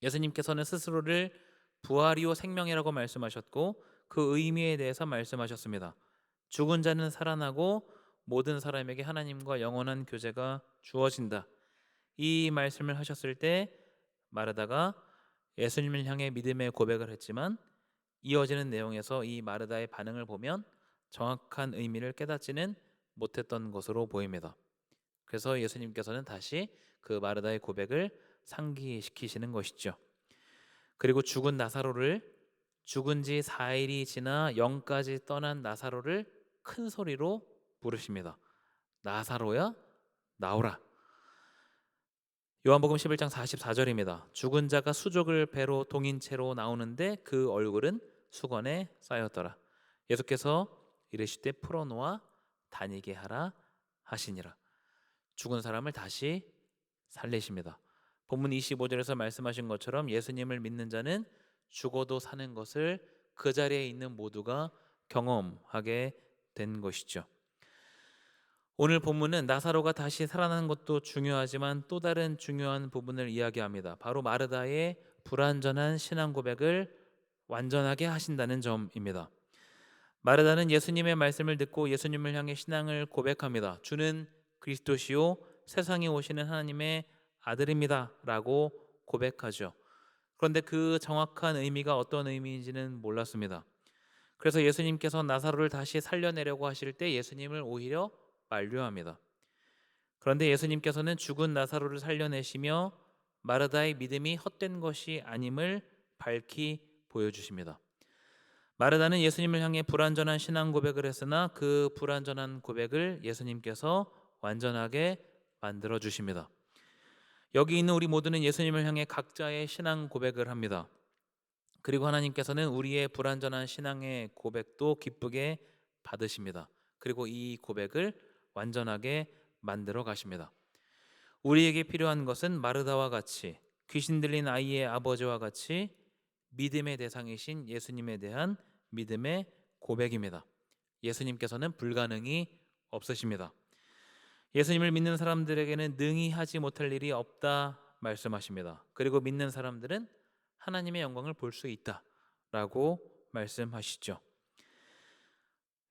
Speaker 1: 예수님께서는 스스로를 부활이요 생명이라고 말씀하셨고 그 의미에 대해서 말씀하셨습니다. 죽은 자는 살아나고 모든 사람에게 하나님과 영원한 교제가 주어진다. 이 말씀을 하셨을 때 마르다가 예수님을 향해 믿음의 고백을 했지만 이어지는 내용에서 이 마르다의 반응을 보면 정확한 의미를 깨닫지는 못했던 것으로 보입니다. 그래서 예수님께서는 다시 그 마르다의 고백을 상기시키시는 것이죠. 그리고 죽은 나사로를 죽은 지 4일이 지나 영까지 떠난 나사로를 큰 소리로 부르십니다. 나사로야 나오라. 요한복음 11장 44절입니다. 죽은 자가 수족을 배로 동인 채로 나오는데 그 얼굴은 수건에 쌓였더라. 예수께서 이르시되 풀어놓아 다니게 하라 하시니라. 죽은 사람을 다시 살리십니다. 본문 25절에서 말씀하신 것처럼 예수님을 믿는 자는 죽어도 사는 것을 그 자리에 있는 모두가 경험하게 된 것이죠. 오늘 본문은 나사로가 다시 살아나는 것도 중요하지만 또 다른 중요한 부분을 이야기합니다. 바로 마르다의 불완전한 신앙 고백을 완전하게 하신다는 점입니다. 마르다는 예수님의 말씀을 듣고 예수님을 향해 신앙을 고백합니다. 주는 그리스도시요 세상에 오시는 하나님의 아들입니다 라고 고백하죠. 그런데 그 정확한 의미가 어떤 의미인지는 몰랐습니다. 그래서 예수님께서 나사로를 다시 살려내려고 하실 때 예수님을 오히려 만류합니다. 그런데 예수님께서는 죽은 나사로를 살려내시며 마르다의 믿음이 헛된 것이 아님을 밝히 보여주십니다. 마르다는 예수님을 향해 불완전한 신앙 고백을 했으나 그 불완전한 고백을 예수님께서 완전하게 만들어 주십니다. 여기 있는 우리 모두는 예수님을 향해 각자의 신앙 고백을 합니다. 그리고 하나님께서는 우리의 불완전한 신앙의 고백도 기쁘게 받으십니다. 그리고 이 고백을 완전하게 만들어 가십니다. 우리에게 필요한 것은 마르다와 같이 귀신 들린 아이의 아버지와 같이 믿음의 대상이신 예수님에 대한 믿음의 고백입니다. 예수님께서는 불가능이 없으십니다. 예수님을 믿는 사람들에게는 능히 하지 못할 일이 없다 말씀하십니다. 그리고 믿는 사람들은 하나님의 영광을 볼 수 있다라고 말씀하시죠.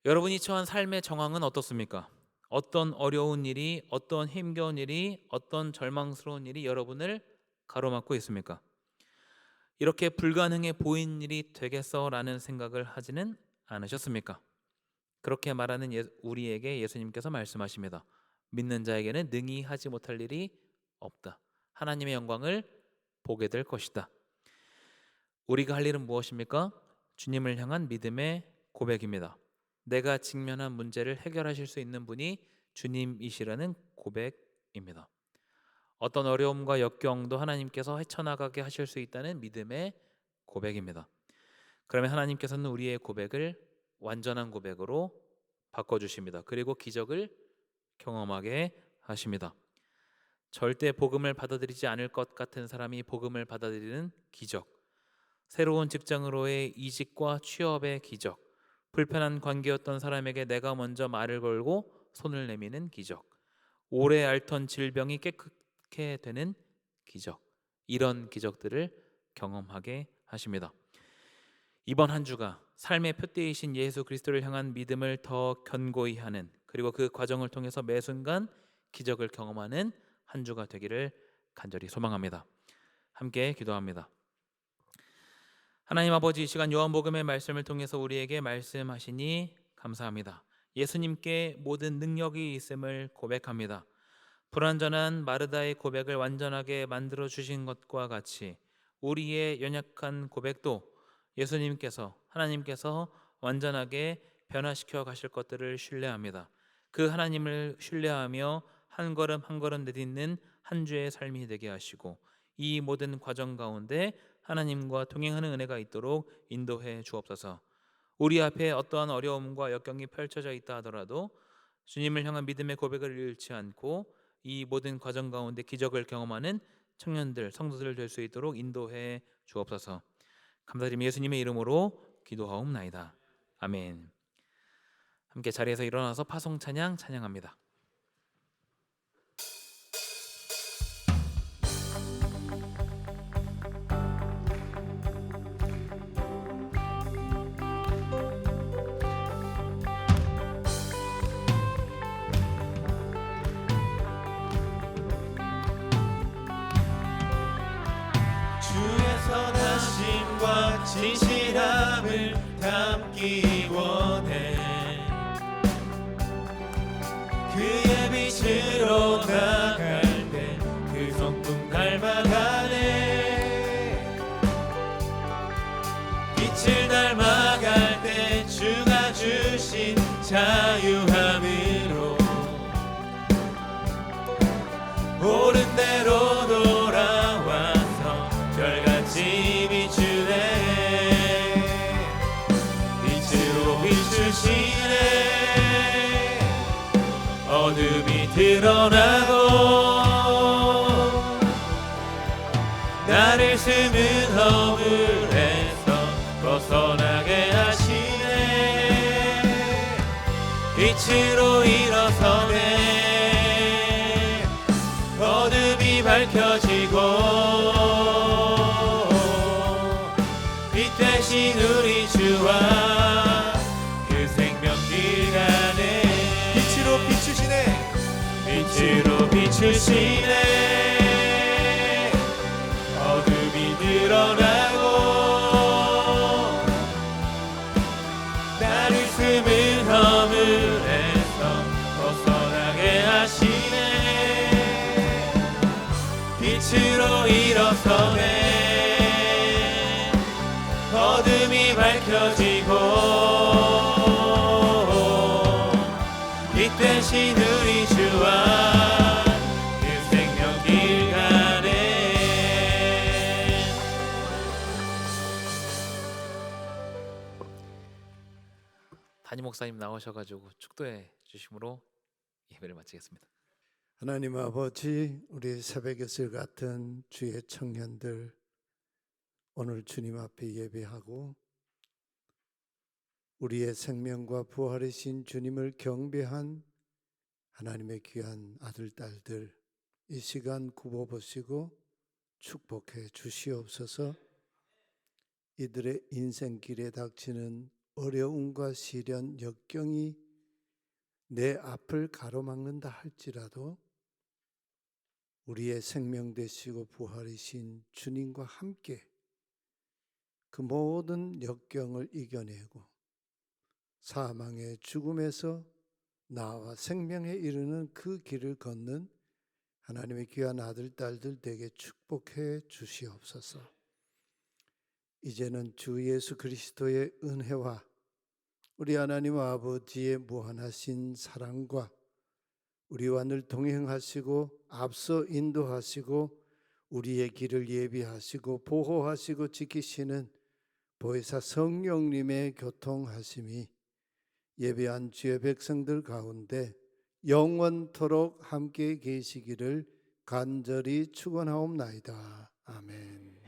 Speaker 1: 여러분이 처한 삶의 정황은 어떻습니까? 어떤 어려운 일이, 어떤 힘겨운 일이, 어떤 절망스러운 일이 여러분을 가로막고 있습니까? 이렇게 불가능해 보인 일이 되겠어라는 생각을 하지는 않으셨습니까? 그렇게 말하는 우리에게 예수님께서 말씀하십니다. 믿는 자에게는 능히 하지 못할 일이 없다. 하나님의 영광을 보게 될 것이다. 우리가 할 일은 무엇입니까? 주님을 향한 믿음의 고백입니다. 내가 직면한 문제를 해결하실 수 있는 분이 주님이시라는 고백입니다. 어떤 어려움과 역경도 하나님께서 헤쳐나가게 하실 수 있다는 믿음의 고백입니다. 그러면 하나님께서는 우리의 고백을 완전한 고백으로 바꿔주십니다. 그리고 기적을 경험하게 하십니다. 절대 복음을 받아들이지 않을 것 같은 사람이 복음을 받아들이는 기적, 새로운 직장으로의 이직과 취업의 기적, 불편한 관계였던 사람에게 내가 먼저 말을 걸고 손을 내미는 기적, 오래 앓던 질병이 깨끗게 되는 기적, 이런 기적들을 경험하게 하십니다. 이번 한 주가 삶의 표대이신 예수 그리스도를 향한 믿음을 더 견고히 하는, 그리고 그 과정을 통해서 매 순간 기적을 경험하는 한 주가 되기를 간절히 소망합니다. 함께 기도합니다. 하나님 아버지, 이 시간 요한복음의 말씀을 통해서 우리에게 말씀하시니 감사합니다. 예수님께 모든 능력이 있음을 고백합니다. 불완전한 마르다의 고백을 완전하게 만들어 주신 것과 같이 우리의 연약한 고백도 예수님께서, 하나님께서 완전하게 변화시켜 가실 것들을 신뢰합니다. 그 하나님을 신뢰하며 한 걸음 한 걸음 내딛는 한 주의 삶이 되게 하시고, 이 모든 과정 가운데 하나님과 동행하는 은혜가 있도록 인도해 주옵소서. 우리 앞에 어떠한 어려움과 역경이 펼쳐져 있다 하더라도 주님을 향한 믿음의 고백을 잃지 않고 이 모든 과정 가운데 기적을 경험하는 청년들, 성도들 될 수 있도록 인도해 주옵소서. 감사드리며 예수님의 이름으로 기도하옵나이다. 아멘. 함께 자리에서 일어나서 파송 찬양 찬양합니다.
Speaker 2: 주의 선하심과 진실함을 담기 원해. 그의 빛으로 나갈 때 그 성품 닮아가네. 빛을 닮아갈 때 주가 주신 자유함으로 옳은 대로 돌아와서 별같이 비추네. 빛으로 비추시네. 어둠이 드러나고 나를 숨은 허물에서 벗어나게 하시네. 빛으로 일어서네. 어둠이 밝혀지고 빛 대신 우리 주와 그 생명길 가네. 빛으로 비추시네. 빛으로 비추시네. 어둠이 드러나고 나를 숨은 허물에서 벗어나게 하시네. 빛으로 일어서네. 어둠이 밝혀지고 빛 대신 우리 주와 그 생명길 가네.
Speaker 1: 담임 목사님 나오셔가지고 축도해 주심으로 예배를 마치겠습니다.
Speaker 5: 하나님 아버지, 우리 새벽의 같은 주의 청년들 오늘 주님 앞에 예배하고 우리의 생명과 부활이신 주님을 경배한 하나님의 귀한 아들, 딸들 이 시간 굽어보시고 축복해 주시옵소서. 이들의 인생길에 닥치는 어려움과 시련, 역경이 내 앞을 가로막는다 할지라도 우리의 생명 되시고 부활이신 주님과 함께 그 모든 역경을 이겨내고 사망의 죽음에서 나와 생명에 이르는 그 길을 걷는 하나님의 귀한 아들, 딸들 되게 축복해 주시옵소서. 이제는 주 예수 그리스도의 은혜와 우리 하나님 아버지의 무한하신 사랑과 우리와 늘 동행하시고 앞서 인도하시고 우리의 길을 예비하시고 보호하시고 지키시는 보혜사 성령님의 교통하심이 예배한 주의 백성들 가운데 영원토록 함께 계시기를 간절히 축원하옵나이다. 아멘.